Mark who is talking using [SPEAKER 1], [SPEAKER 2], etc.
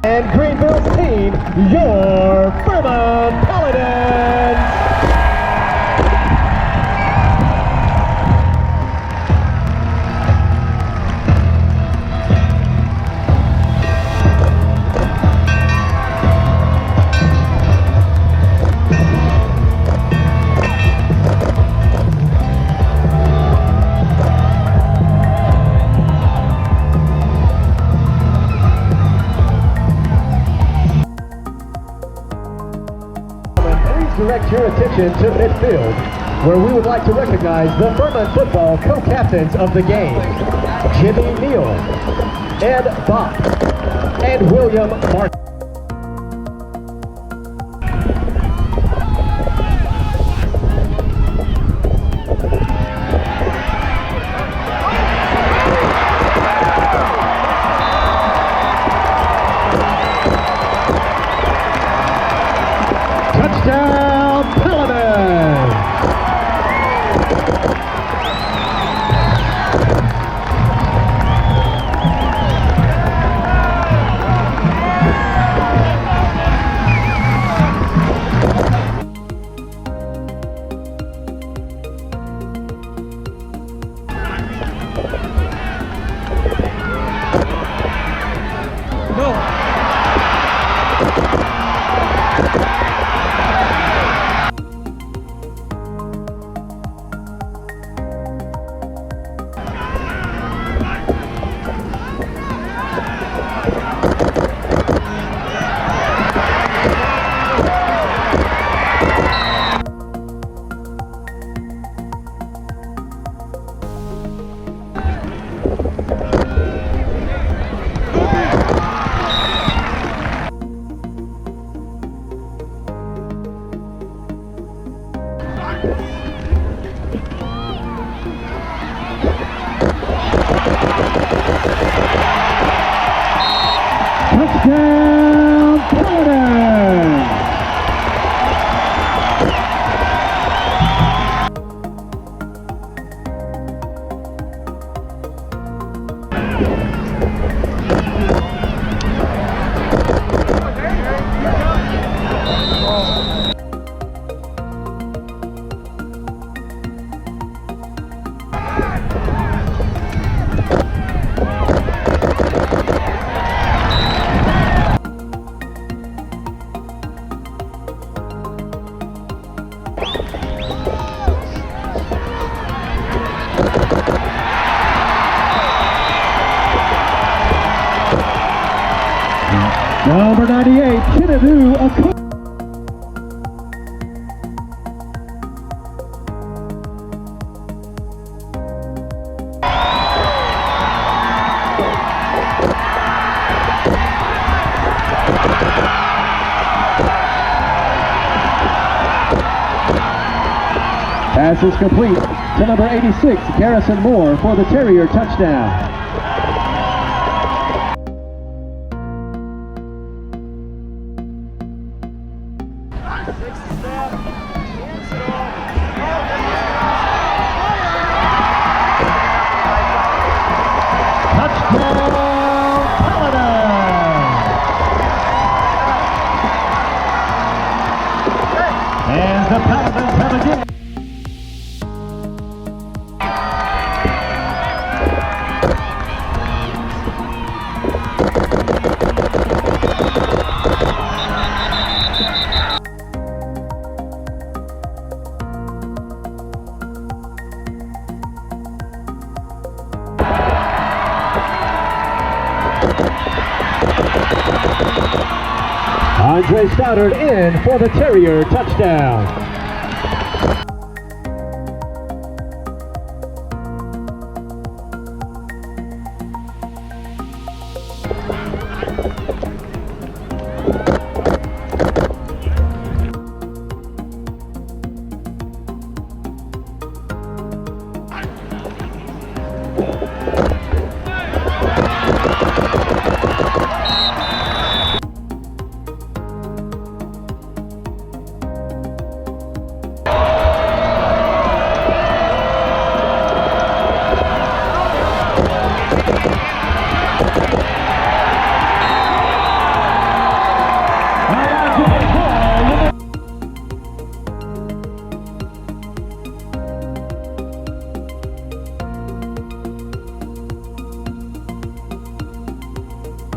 [SPEAKER 1] And Greenville's team, your Furman Paladins. Direct your attention to midfield, where we would like to recognize the Furman football co-captains of the game, Jimmy Neal, Ed Bach, and William Martin. Touchdown, Paladins! Touchdown, Paladins! Number 98, Chinadu Akon. Pass is complete to number 86, Garrison Moore for the Terrier touchdown. And the Paladins have a game. Andre Stoddard in for the Terrier touchdown.